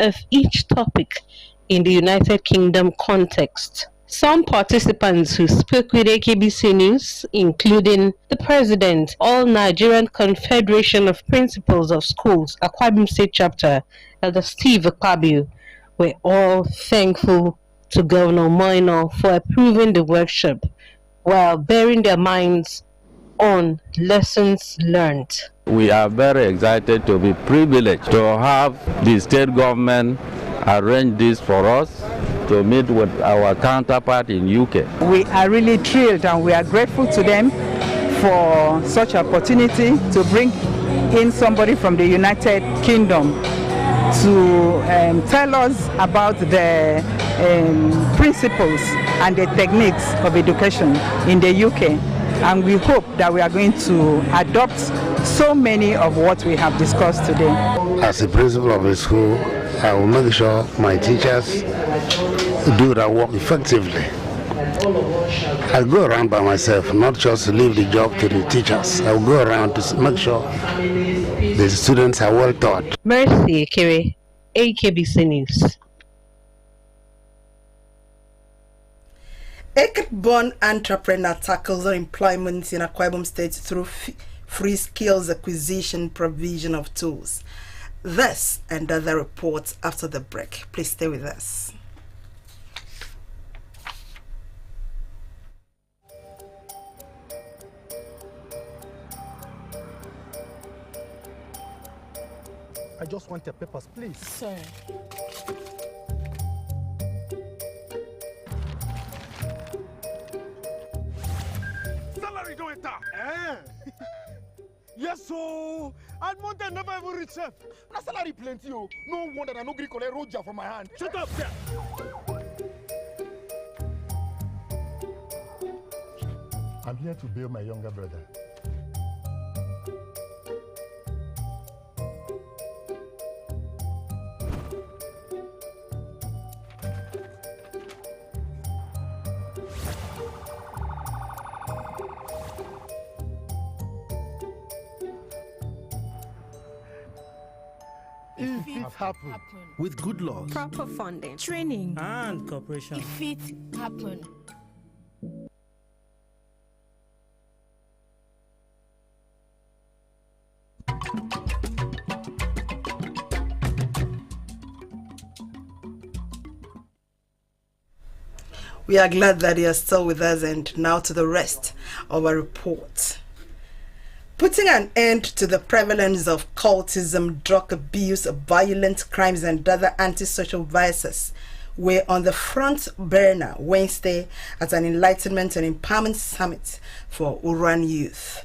of each topic in the United Kingdom context. Some participants who spoke with AKBC News, including the President, All Nigerian Confederation of Principals of Schools, Akwa Ibom State Chapter, Elder Steve Akpabio, were all thankful to Governor Moino for approving the workshop while bearing their minds on lessons learned. We are very excited to be privileged to have the state government arrange this for us to meet with our counterpart in UK. We are really thrilled and we are grateful to them for such opportunity to bring in somebody from the United Kingdom to tell us about the principles and the techniques of education in the UK. And we hope that we are going to adopt so many of what we have discussed today. As a principal of a school, I will make sure my teachers do their work effectively. I go around by myself, not just leave the job to the teachers. I will go around to make sure the students are well taught. Mercy Ekere, AKBC News. Ekert-born entrepreneur tackles unemployment in Akwa Ibom State through free skills acquisition provision of tools. This and other reports after the break. Please stay with us. I just want your papers, please. Sorry. Salary don't enter. Yes, so and month never even reach chef. Na salary plenty, oh. No wonder I no gree collect roja from my hand. Shut up, sir. I'm here to bail my younger brother. If it happen. With good law, Proper funding, training, and cooperation. if it happen. We are glad that you are still with us, and now to the rest of our report. Putting an end to the prevalence of cultism, drug abuse, violent crimes, and other antisocial vices were on the front burner Wednesday at an Enlightenment and Empowerment Summit for Uran youth.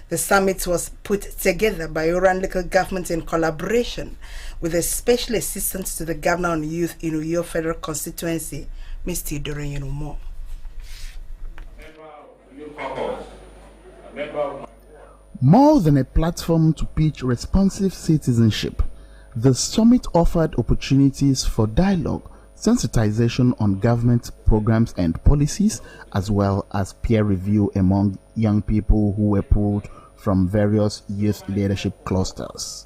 The summit was put together by Uran local government in collaboration with a special assistant to the Governor on Youth in Uyo Federal Constituency, Mr. Doron Yenumo. More than a platform to pitch responsive citizenship, the summit offered opportunities for dialogue, sensitization on government programs and policies, as well as peer review among young people who were pulled from various youth leadership clusters.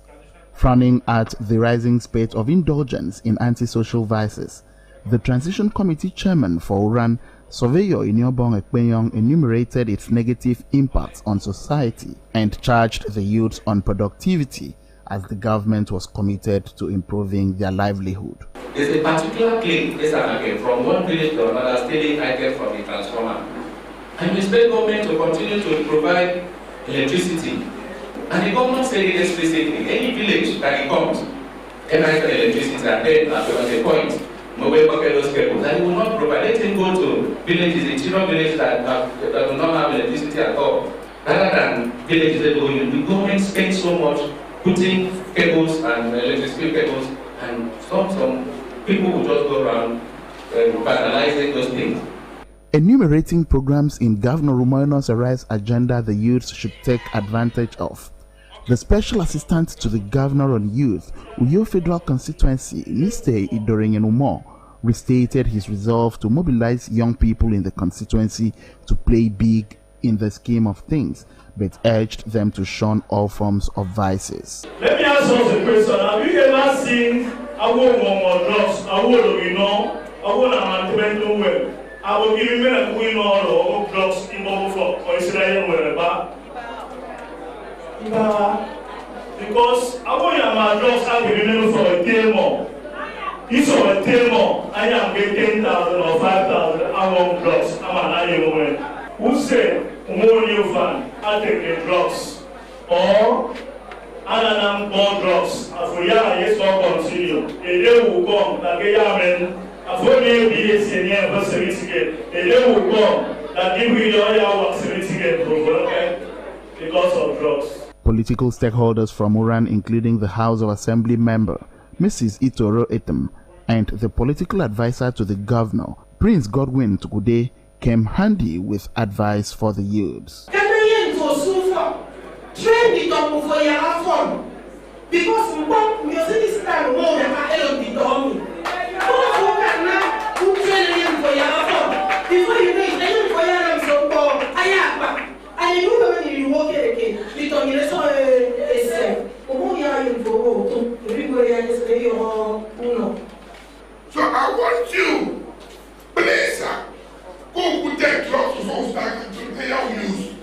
Frowning at the rising spate of indulgence in antisocial vices, the Transition Committee Chairman for Uran, Surveyor Iniobong Ekpenyong, enumerated its negative impacts on society and charged the youths on productivity as the government was committed to improving their livelihood. There's a particular clique from one village to another stealing items from the transformer. And we expect government to continue to provide electricity. And the government said it explicitly, any village that it comes, cannot get electricity, and then at a point, mobile pocket those cables, and it will not provide. Let him go to villages, interior villages that do not have electricity at all. Rather than villages that the government spends so much putting cables and electricity cables, and some people will just go around vandalizing those things. Enumerating programs in Governor Rumoino's Arise agenda the youths should take advantage of, the Special Assistant to the Governor on Youth, Uyo Federal Constituency, Mr. Doron Yenumo, restated his resolve to mobilize young people in the constituency to play big in the scheme of things, but urged them to shun all forms of vices. Let me ask you a question. Have you ever seen I will want more drugs. I will, you know, I will not mental well. I will give him a queen or drugs in Bobo or Israel wherever. Because I want my drugs, I will remember for a day more. This or a day more, I am getting 10,000 or 5,000. I want drugs. I'm an iron man. Who say, more new fan, I take the drugs. Or another more drugs. For ya, yes, will continue. A day will come, like a yaman. For me, be a senior anniversary ticket. A day will come that give you your anniversary ticket because of drugs. Political stakeholders from Uran, including the House of Assembly member, Mrs. Itoro Etem, and the political advisor to the governor, Prince Godwin Tukude, came handy with advice for the youths. Train the top for your phone because we are this time more than I ever be done. Who train him for your phone before you make any for your so called I know when you walk again. The domination is so I want you, please, go put that drugs to folks that they don't use.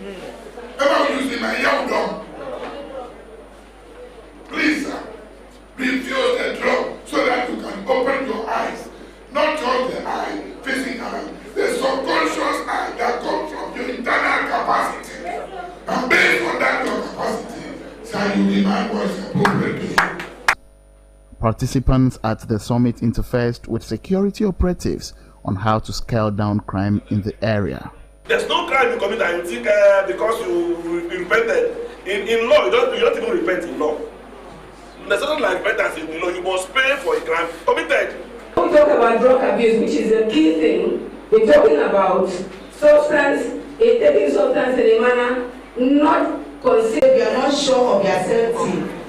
About using my young dog. Please, refuse the drug so that you can open your eyes. Not just the eye facing around. The subconscious eye that comes from your internal capacity. And based on that your capacity, shall you demand what is appropriate to you. Participants at the summit interfaced with security operatives on how to scale down crime in the area. There's no crime you commit and you think because you repented. In law, you don't even repent in law. There's something like repentance in law. You must pay for a crime committed. We talk about drug abuse, which is a key thing. We're talking about substance, taking substance in a manner not considered. You are not sure of your safety.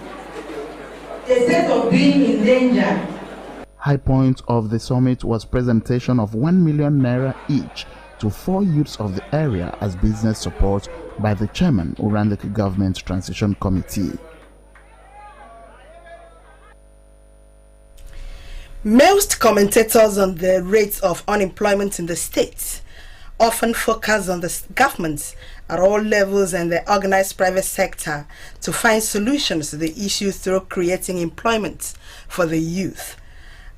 A sense of being in danger. High point of the summit was presentation of 1 million naira each to 4 youths of the area as business support by the chairman who ran the government transition committee. Most commentators on the rates of unemployment in the state often focus on the government at all levels and the organized private sector to find solutions to the issue through creating employment for the youth.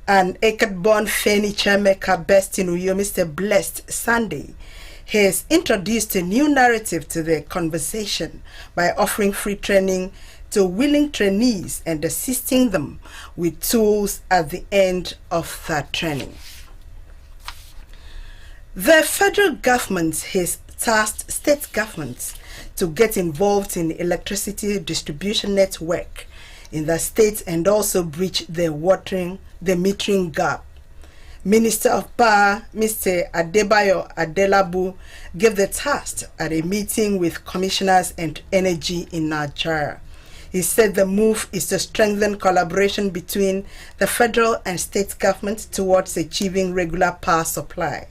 And Ekert-born furniture maker based in Uyo, Mr. Blessed Sunday, has introduced a new narrative to the conversation by offering free training to willing trainees and assisting them with tools at the end of that training. The federal government has tasked state governments to get involved in the electricity distribution network in the state and also bridge the metering gap. Minister of Power, Mr. Adebayo Adelabu, gave the task at a meeting with commissioners and energy in Nigeria. He said the move is to strengthen collaboration between the federal and state governments towards achieving regular power supply.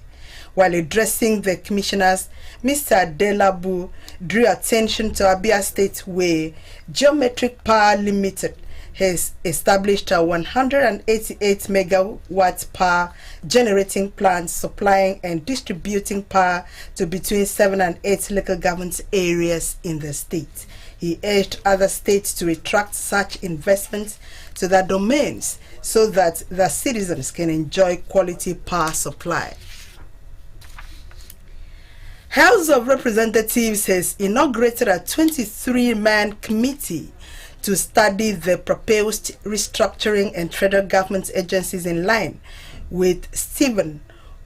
While addressing the commissioners, Mr. Adelabu drew attention to Abia State where Geometric Power Limited has established a 188 megawatt power generating plant supplying and distributing power to between 7 and 8 local government areas in the state. He urged other states to attract such investments to their domains so that the citizens can enjoy quality power supply. House of Representatives has inaugurated a 23-man committee to study the proposed restructuring and federal government agencies in line with Stephen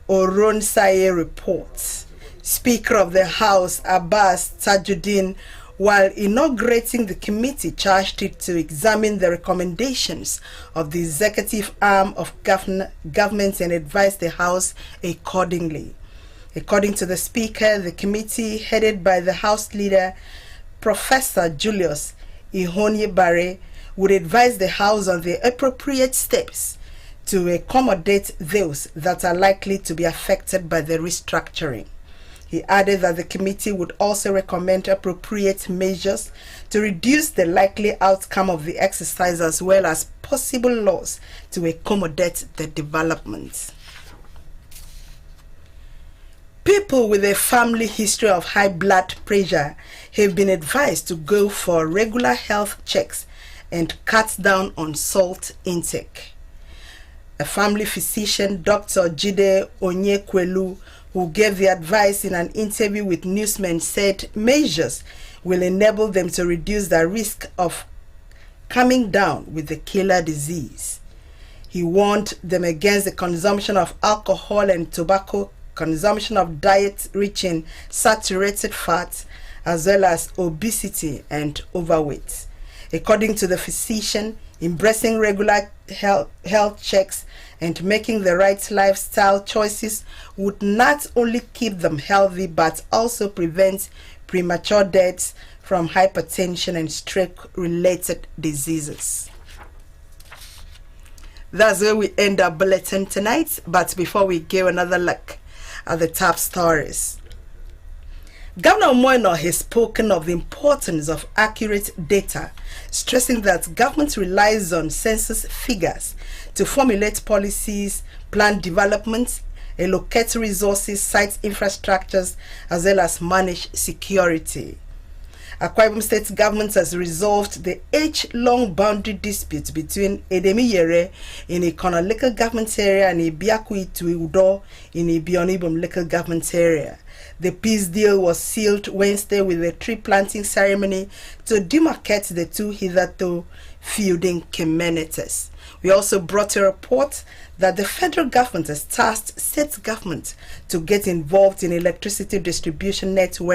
Oronsaye reports. Speaker of the House, Abbas Tajuddin, while inaugurating the committee, charged it to examine the recommendations of the executive arm of government and advise the House accordingly. According to the Speaker, the committee, headed by the House Leader, Professor Julius Ihonyebare, would advise the House on the appropriate steps to accommodate those that are likely to be affected by the restructuring. He added that the committee would also recommend appropriate measures to reduce the likely outcome of the exercise as well as possible laws to accommodate the development. People with a family history of high blood pressure have been advised to go for regular health checks and cut down on salt intake. A family physician, Dr. Jide Onyekwelu, who gave the advice in an interview with Newsmen, said measures will enable them to reduce the risk of coming down with the killer disease. He warned them against the consumption of alcohol and tobacco, consumption of diet rich in saturated fats, as well as obesity and overweight. According to the physician, embracing regular health checks and making the right lifestyle choices would not only keep them healthy but also prevent premature deaths from hypertension and stroke-related diseases. That's where we end our bulletin tonight, but before we give another look at the top stories. Governor Moino has spoken of the importance of accurate data, stressing that government relies on census figures to formulate policies, plan development, allocate resources, site infrastructures, as well as manage security. Akwa Ibom State government has resolved the age-long boundary dispute between Edemiyere in Ikona local government area and Ibiaku Udo in Ibioni Ibom local government area. The peace deal was sealed Wednesday with a tree planting ceremony to demarcate the two hitherto feuding communities. We also brought a report that the federal government has tasked state government to get involved in electricity distribution network